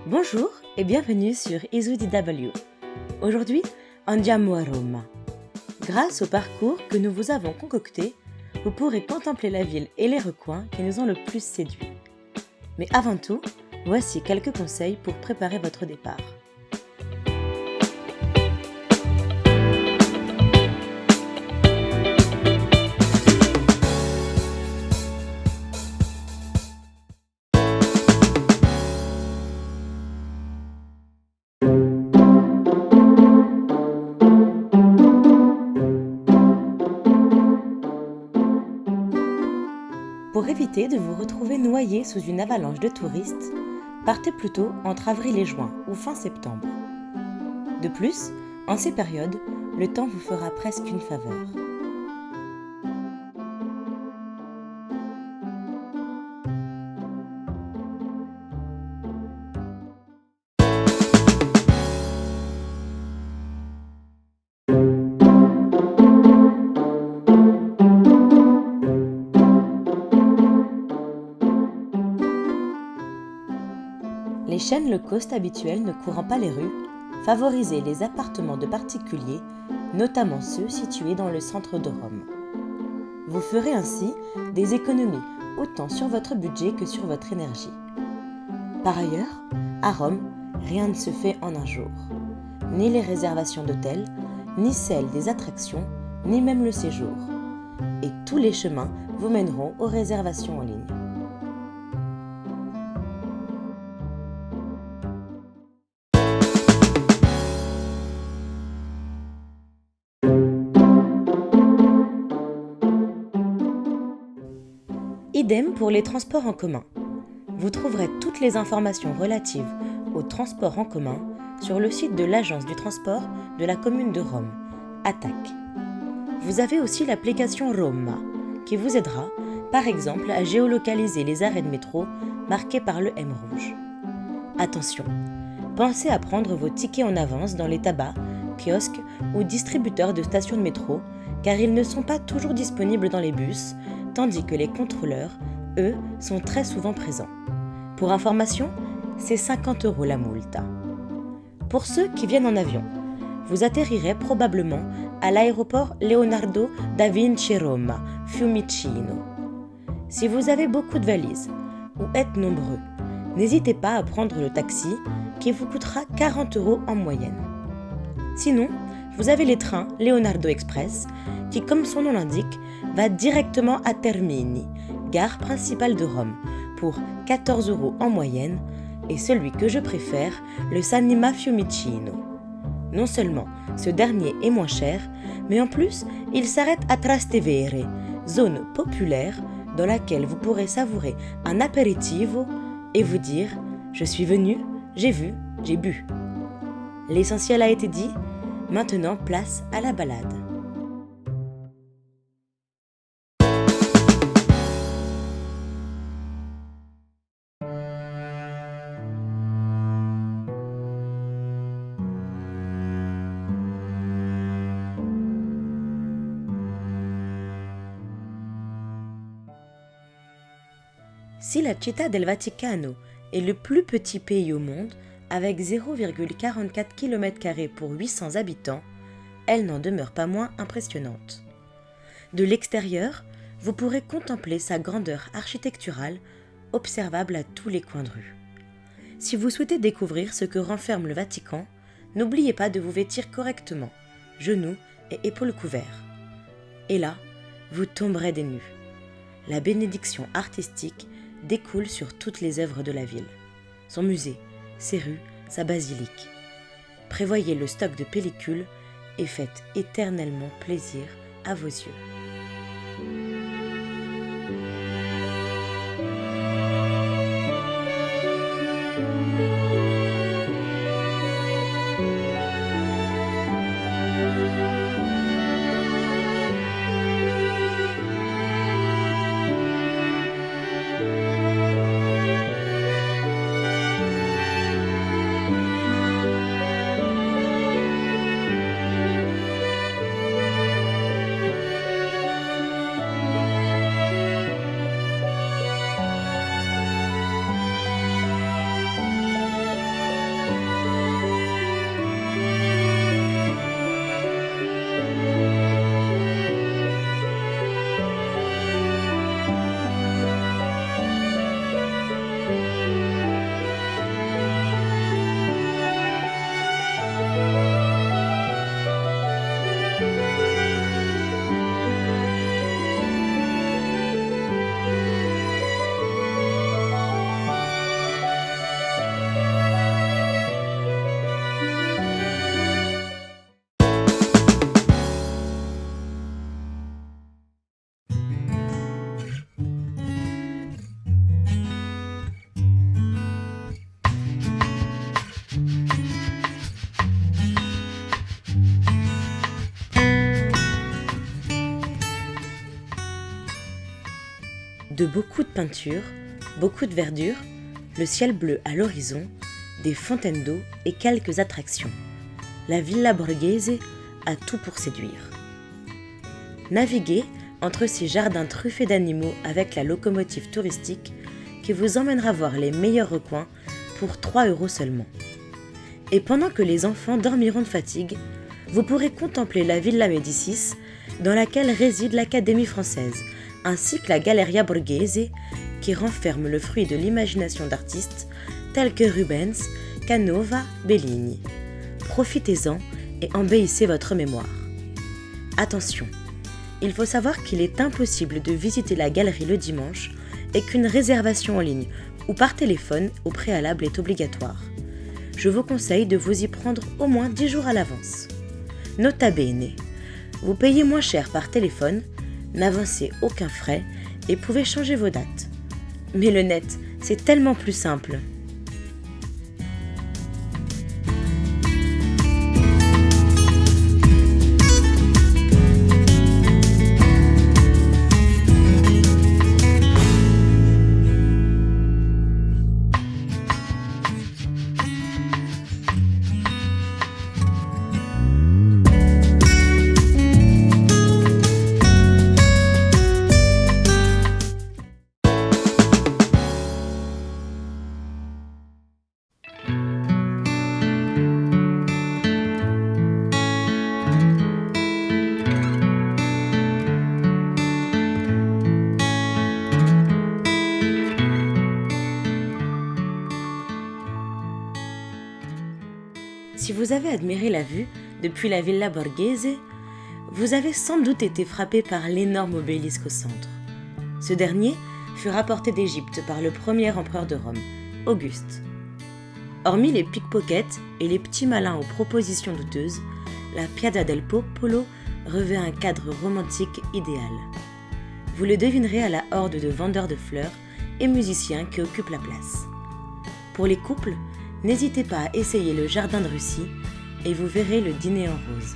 Bonjour et bienvenue sur EasyDW. Aujourd'hui, andiamo a Roma. Grâce au parcours que nous vous avons concocté, vous pourrez contempler la ville et les recoins qui nous ont le plus séduits. Mais avant tout, voici quelques conseils pour préparer votre départ. Pour éviter de vous retrouver noyé sous une avalanche de touristes, partez plutôt entre avril et juin ou fin septembre. De plus, en ces périodes, le temps vous fera presque une faveur. Les chaînes low cost habituelles ne courant pas les rues, favorisez les appartements de particuliers, notamment ceux situés dans le centre de Rome. Vous ferez ainsi des économies autant sur votre budget que sur votre énergie. Par ailleurs, à Rome, rien ne se fait en un jour. Ni les réservations d'hôtels, ni celles des attractions, ni même le séjour. Et tous les chemins vous mèneront aux réservations en ligne. Idem pour les transports en commun. Vous trouverez toutes les informations relatives aux transports en commun sur le site de l'Agence du transport de la commune de Rome, ATAC. Vous avez aussi l'application Roma, qui vous aidera, par exemple, à géolocaliser les arrêts de métro marqués par le M rouge. Attention, pensez à prendre vos tickets en avance dans les tabacs, kiosques ou distributeurs de stations de métro, car ils ne sont pas toujours disponibles dans les bus, tandis que les contrôleurs, eux, sont très souvent présents. Pour information, c'est 50 € la multa. Pour ceux qui viennent en avion, vous atterrirez probablement à l'aéroport Leonardo da Vinci Roma, Fiumicino. Si vous avez beaucoup de valises ou êtes nombreux, n'hésitez pas à prendre le taxi qui vous coûtera 40 € en moyenne. Sinon, vous avez les trains Leonardo Express qui, comme son nom l'indique, va directement à Termini, gare principale de Rome, pour 14 € en moyenne, et celui que je préfère, le Sanima Fiumicino. Non seulement ce dernier est moins cher, mais en plus, il s'arrête à Trastevere, zone populaire dans laquelle vous pourrez savourer un aperitivo et vous dire « Je suis venu, j'ai vu, j'ai bu ». L'essentiel a été dit, maintenant place à la balade. Si la Città del Vaticano est le plus petit pays au monde, avec 0,44 km² pour 800 habitants, elle n'en demeure pas moins impressionnante. De l'extérieur, vous pourrez contempler sa grandeur architecturale, observable à tous les coins de rue. Si vous souhaitez découvrir ce que renferme le Vatican, n'oubliez pas de vous vêtir correctement, genoux et épaules couverts. Et là, vous tomberez des nues. La bénédiction artistique découle sur toutes les œuvres de la ville, son musée, ses rues, sa basilique. Prévoyez le stock de pellicules et faites éternellement plaisir à vos yeux. De beaucoup de peintures, beaucoup de verdure, le ciel bleu à l'horizon, des fontaines d'eau et quelques attractions. La Villa Borghese a tout pour séduire. Naviguez entre ces jardins truffés d'animaux avec la locomotive touristique qui vous emmènera voir les meilleurs recoins pour 3 € seulement. Et pendant que les enfants dormiront de fatigue, vous pourrez contempler la Villa Médicis dans laquelle réside l'Académie française, ainsi que la Galleria Borghese qui renferme le fruit de l'imagination d'artistes tels que Rubens, Canova, Bellini. Profitez-en et embellissez votre mémoire. Attention, il faut savoir qu'il est impossible de visiter la galerie le dimanche et qu'une réservation en ligne ou par téléphone au préalable est obligatoire. Je vous conseille de vous y prendre au moins 10 jours à l'avance. Nota bene, vous payez moins cher par téléphone, n'avancez aucun frais et pouvez changer vos dates. Mais le net, c'est tellement plus simple. Si vous avez admiré la vue depuis la Villa Borghese, vous avez sans doute été frappé par l'énorme obélisque au centre. Ce dernier fut rapporté d'Égypte par le premier empereur de Rome, Auguste. Hormis les pickpockets et les petits malins aux propositions douteuses, la Piazza del Popolo revêt un cadre romantique idéal. Vous le devinerez à la horde de vendeurs de fleurs et musiciens qui occupent la place. Pour les couples, n'hésitez pas à essayer le jardin de Russie et vous verrez le dîner en rose.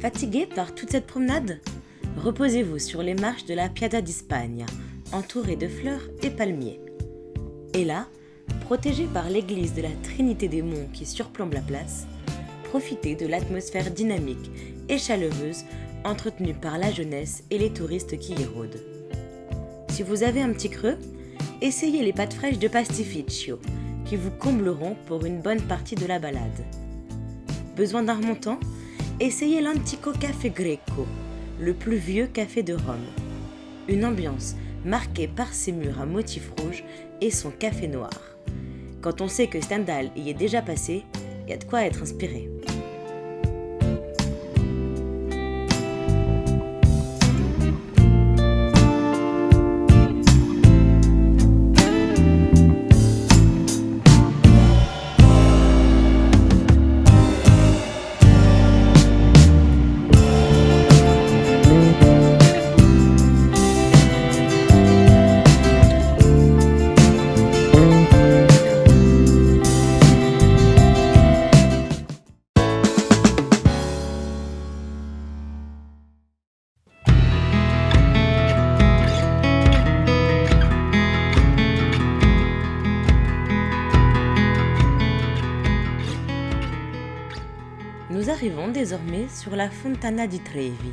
Fatigué par toute cette promenade ? Reposez-vous sur les marches de la Piazza di Spagna, entourée de fleurs et palmiers. Et là, protégé par l'église de la Trinité des Monts qui surplombe la place, profitez de l'atmosphère dynamique et chaleureuse entretenue par la jeunesse et les touristes qui y rôdent. Si vous avez un petit creux, essayez les pâtes fraîches de Pastificio, qui vous combleront pour une bonne partie de la balade. Besoin d'un remontant ? Essayez l'Antico Café Greco, le plus vieux café de Rome. Une ambiance marquée par ses murs à motifs rouges et son café noir. Quand on sait que Stendhal y est déjà passé, il y a de quoi être inspiré. Nous arrivons désormais sur la Fontana di Trevi,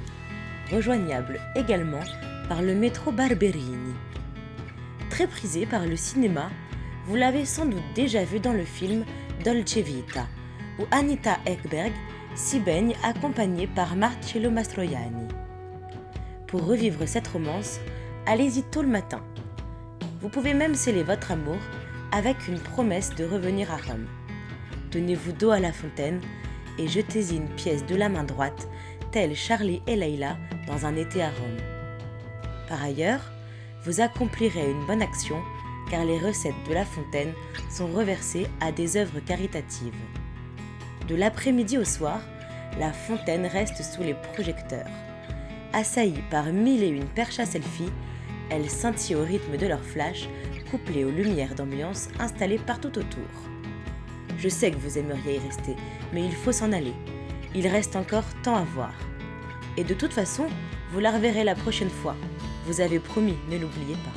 rejoignable également par le métro Barberini. Très prisé par le cinéma, vous l'avez sans doute déjà vu dans le film Dolce Vita, où Anita Ekberg s'y baigne accompagnée par Marcello Mastroianni. Pour revivre cette romance, allez-y tôt le matin. Vous pouvez même sceller votre amour avec une promesse de revenir à Rome. Tenez-vous dos à la fontaine et jetez-y une pièce de la main droite, telle Charlie et Leila dans un été à Rome. Par ailleurs, vous accomplirez une bonne action car les recettes de la fontaine sont reversées à des œuvres caritatives. De l'après-midi au soir, la fontaine reste sous les projecteurs. Assaillie par 1001 perches à selfie, elle scintille au rythme de leur flash, couplée aux lumières d'ambiance installées partout autour. Je sais que vous aimeriez y rester, mais il faut s'en aller. Il reste encore tant à voir. Et de toute façon, vous la reverrez la prochaine fois. Vous avez promis, ne l'oubliez pas.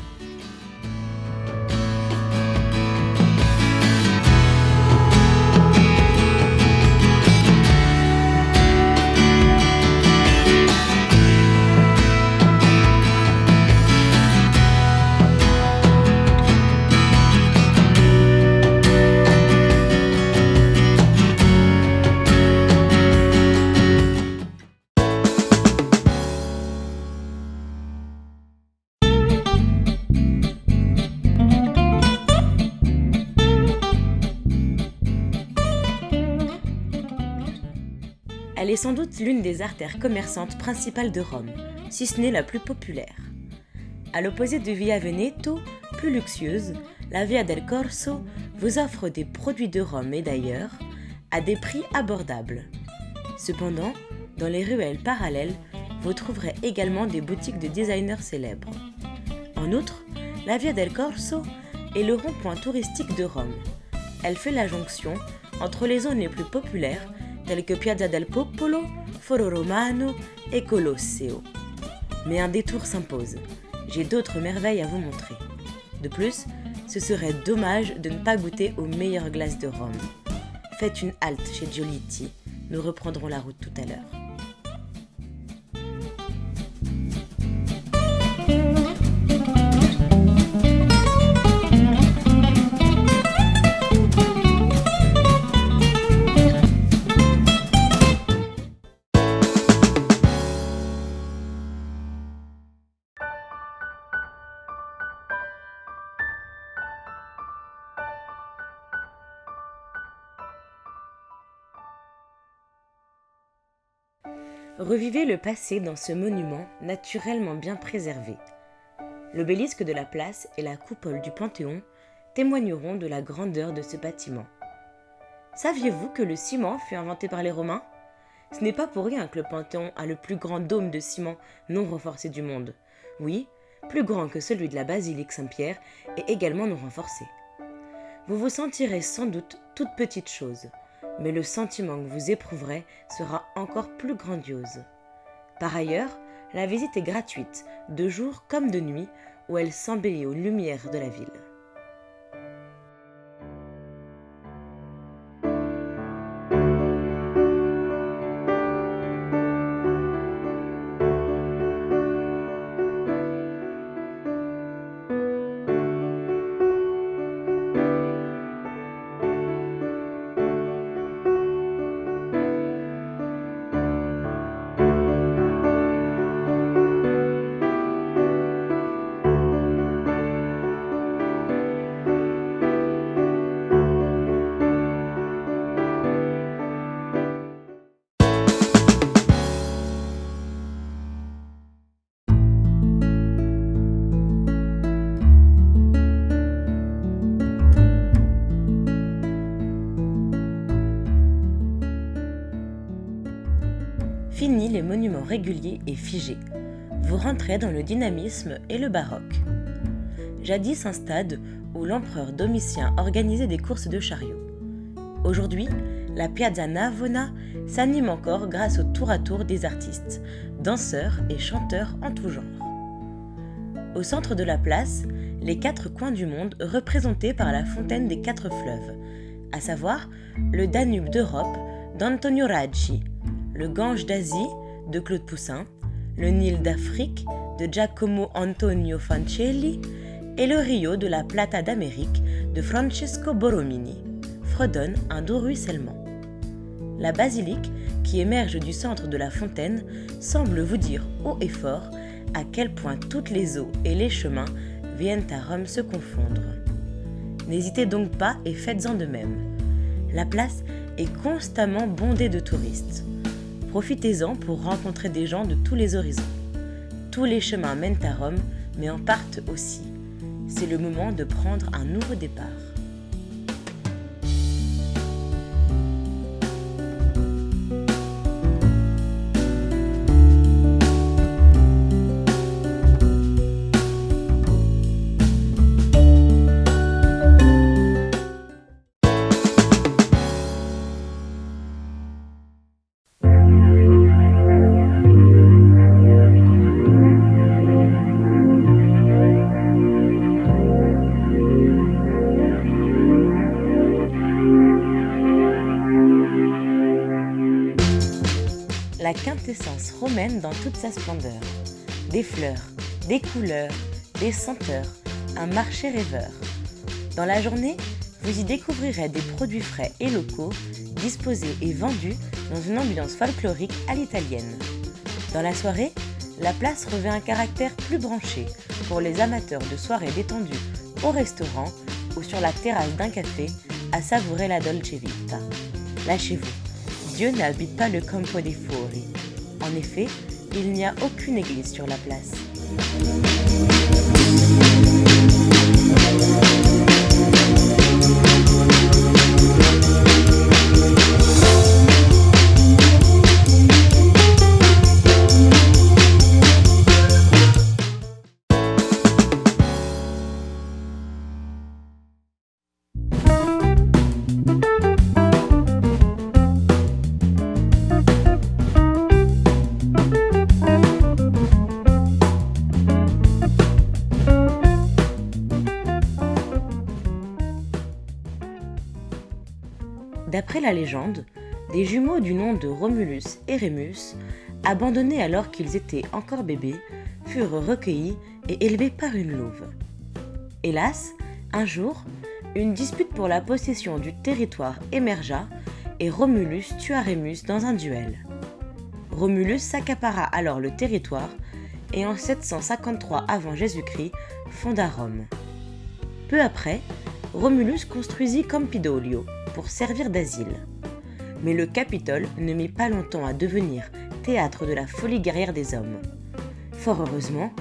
Elle est sans doute l'une des artères commerçantes principales de Rome, si ce n'est la plus populaire. À l'opposé de Via Veneto, plus luxueuse, la Via del Corso vous offre des produits de Rome et d'ailleurs à des prix abordables. Cependant, dans les ruelles parallèles, vous trouverez également des boutiques de designers célèbres. En outre, la Via del Corso est le rond-point touristique de Rome. Elle fait la jonction entre les zones les plus populaires telles que Piazza del Popolo, Foro Romano et Colosseo. Mais un détour s'impose. J'ai d'autres merveilles à vous montrer. De plus, ce serait dommage de ne pas goûter aux meilleures glaces de Rome. Faites une halte chez Giolitti. Nous reprendrons la route tout à l'heure. Revivez le passé dans ce monument naturellement bien préservé. L'obélisque de la place et la coupole du Panthéon témoigneront de la grandeur de ce bâtiment. Saviez-vous que le ciment fut inventé par les Romains ? Ce n'est pas pour rien que le Panthéon a le plus grand dôme de ciment non renforcé du monde. Oui, plus grand que celui de la basilique Saint-Pierre et également non renforcé. Vous vous sentirez sans doute toute petite chose, mais le sentiment que vous éprouverez sera encore plus grandiose. Par ailleurs, la visite est gratuite, de jour comme de nuit, où elle s'embellit aux lumières de la ville. Fini les monuments réguliers et figés. Vous rentrez dans le dynamisme et le baroque. Jadis un stade où l'empereur Domitien organisait des courses de chariots. Aujourd'hui, la Piazza Navona s'anime encore grâce au tour à tour des artistes, danseurs et chanteurs en tout genre. Au centre de la place, les 4 coins du monde représentés par la fontaine des 4 fleuves, à savoir le Danube d'Europe d'Antonio Raggi, le Gange d'Asie de Claude Poussin, le Nil d'Afrique de Giacomo Antonio Fancelli et le Rio de la Plata d'Amérique de Francesco Borromini fredonnent un doux ruissellement. La basilique, qui émerge du centre de la fontaine, semble vous dire haut et fort à quel point toutes les eaux et les chemins viennent à Rome se confondre. N'hésitez donc pas et faites-en de même. La place est constamment bondée de touristes. Profitez-en pour rencontrer des gens de tous les horizons. Tous les chemins mènent à Rome, mais en partent aussi. C'est le moment de prendre un nouveau départ. La quintessence romaine dans toute sa splendeur. Des fleurs, des couleurs, des senteurs, un marché rêveur. Dans la journée, vous y découvrirez des produits frais et locaux, disposés et vendus dans une ambiance folklorique à l'italienne. Dans la soirée, la place revêt un caractère plus branché pour les amateurs de soirées détendues au restaurant ou sur la terrasse d'un café à savourer la dolce vita. Lâchez-vous. Dieu n'habite pas le Campo dei Fori. En effet, il n'y a aucune église sur la place. D'après la légende, des jumeaux du nom de Romulus et Rémus, abandonnés alors qu'ils étaient encore bébés, furent recueillis et élevés par une louve. Hélas, un jour, une dispute pour la possession du territoire émergea et Romulus tua Rémus dans un duel. Romulus s'accapara alors le territoire et en 753 avant Jésus-Christ fonda Rome. Peu après, Romulus construisit Campidoglio pour servir d'asile. Mais le Capitole ne mit pas longtemps à devenir théâtre de la folie guerrière des hommes. Fort heureusement,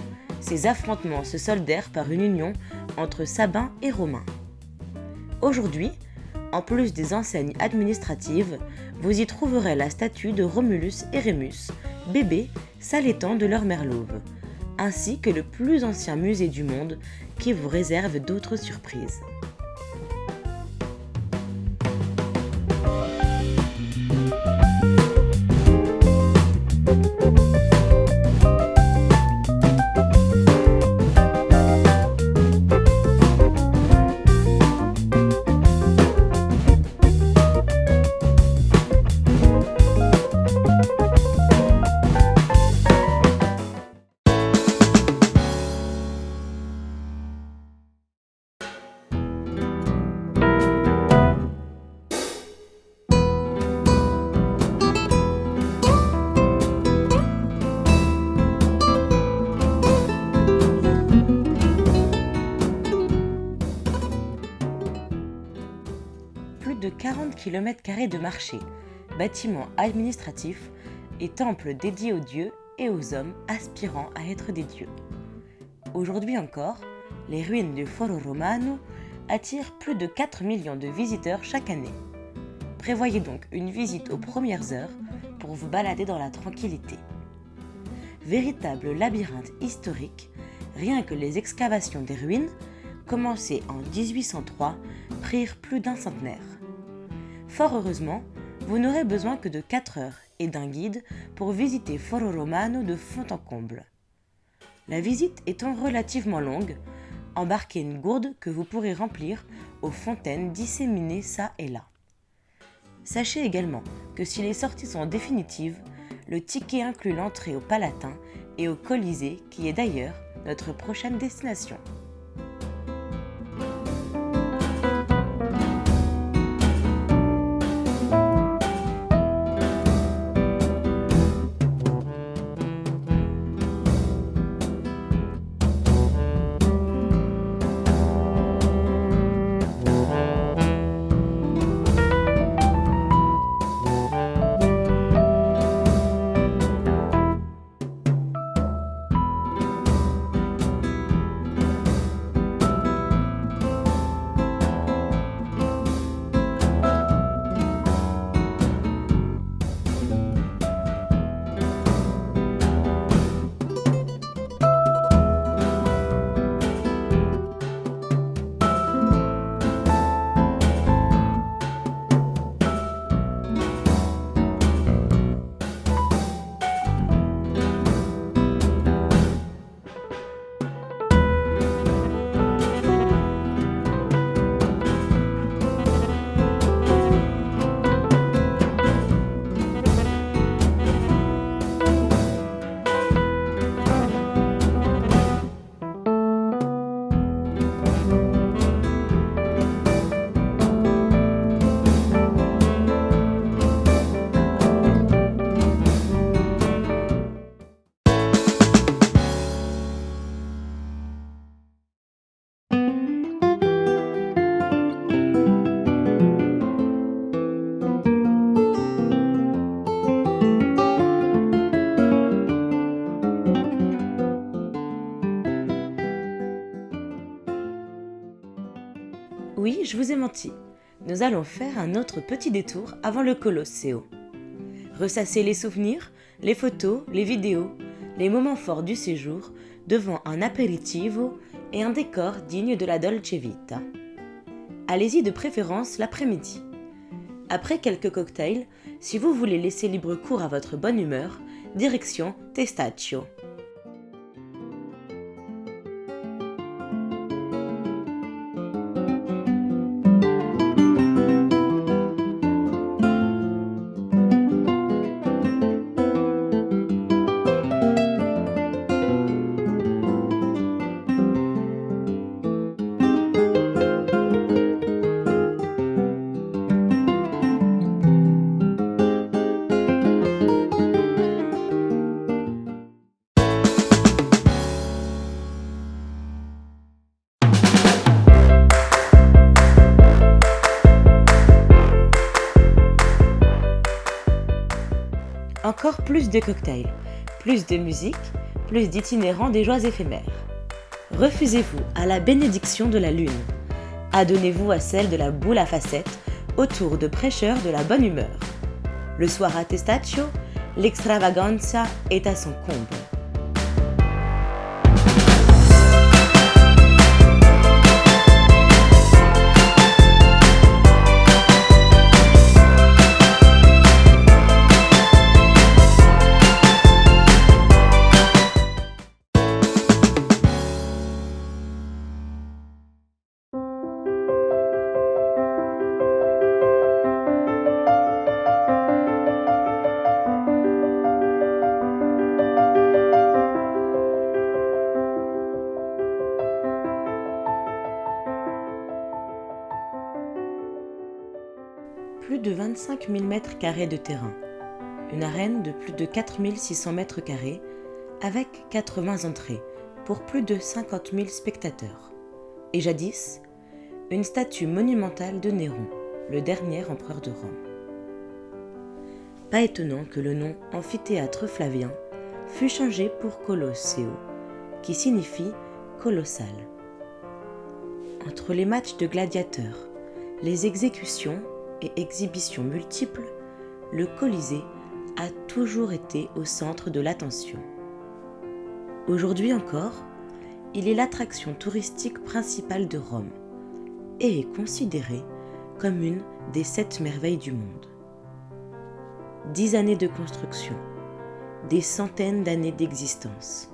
ces affrontements se soldèrent par une union entre Sabins et Romains. Aujourd'hui, en plus des enseignes administratives, vous y trouverez la statue de Romulus et Rémus, bébés s'allaitant de leur mère louve, ainsi que le plus ancien musée du monde qui vous réserve d'autres surprises. De 40 km² de marchés, bâtiments administratifs et temples dédiés aux dieux et aux hommes aspirant à être des dieux. Aujourd'hui encore, les ruines du Foro Romano attirent plus de 4 millions de visiteurs chaque année. Prévoyez donc une visite aux premières heures pour vous balader dans la tranquillité. Véritable labyrinthe historique, rien que les excavations des ruines, commencées en 1803, prirent plus d'un centenaire. Fort heureusement, vous n'aurez besoin que de 4 heures et d'un guide pour visiter Foro Romano de fond en comble. La visite étant relativement longue, embarquez une gourde que vous pourrez remplir aux fontaines disséminées çà et là. Sachez également que si les sorties sont définitives, le ticket inclut l'entrée au Palatin et au Colisée qui est d'ailleurs notre prochaine destination. Oui, je vous ai menti. Nous allons faire un autre petit détour avant le Colosseo. Ressasser les souvenirs, les photos, les vidéos, les moments forts du séjour devant un aperitivo et un décor digne de la Dolce Vita. Allez-y de préférence l'après-midi. Après quelques cocktails, si vous voulez laisser libre cours à votre bonne humeur, direction Testaccio. Encore plus de cocktails, plus de musique, plus d'itinérants des joies éphémères. Refusez-vous à la bénédiction de la lune. Adonnez-vous à celle de la boule à facettes autour de prêcheurs de la bonne humeur. Le soir à Testaccio, l'extravaganza est à son comble. Plus de 25 000 m² de terrain, une arène de plus de 4 600 m² avec 80 entrées pour plus de 50 000 spectateurs. Et jadis, une statue monumentale de Néron, le dernier empereur de Rome. Pas étonnant que le nom amphithéâtre flavien fut changé pour Colosseo, qui signifie colossal. Entre les matchs de gladiateurs, les exécutions et exhibitions multiples, le Colisée a toujours été au centre de l'attention. Aujourd'hui encore, il est l'attraction touristique principale de Rome et est considéré comme une des 7 merveilles du monde. 10 années de construction, des centaines d'années d'existence,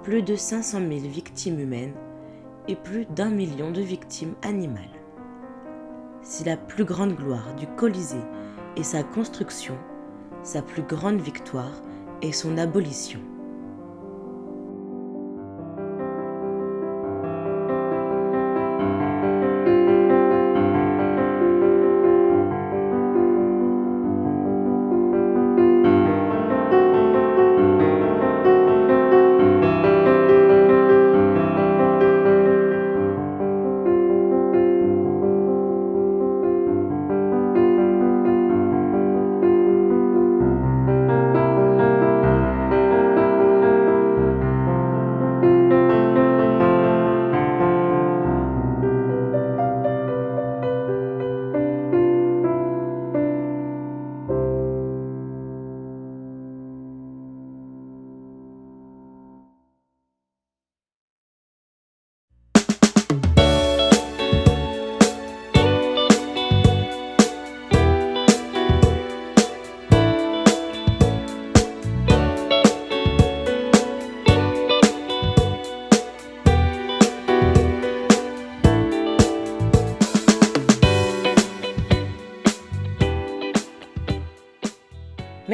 plus de 500 000 victimes humaines et plus d'1 million de victimes animales. Si la plus grande gloire du Colisée est sa construction, sa plus grande victoire est son abolition.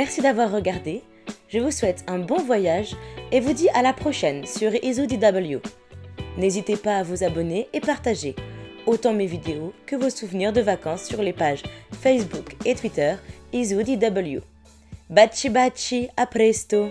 Merci d'avoir regardé, je vous souhaite un bon voyage et vous dis à la prochaine sur EasyDW. N'hésitez pas à vous abonner et partager autant mes vidéos que vos souvenirs de vacances sur les pages Facebook et Twitter EasyDW. Baci baci, a presto!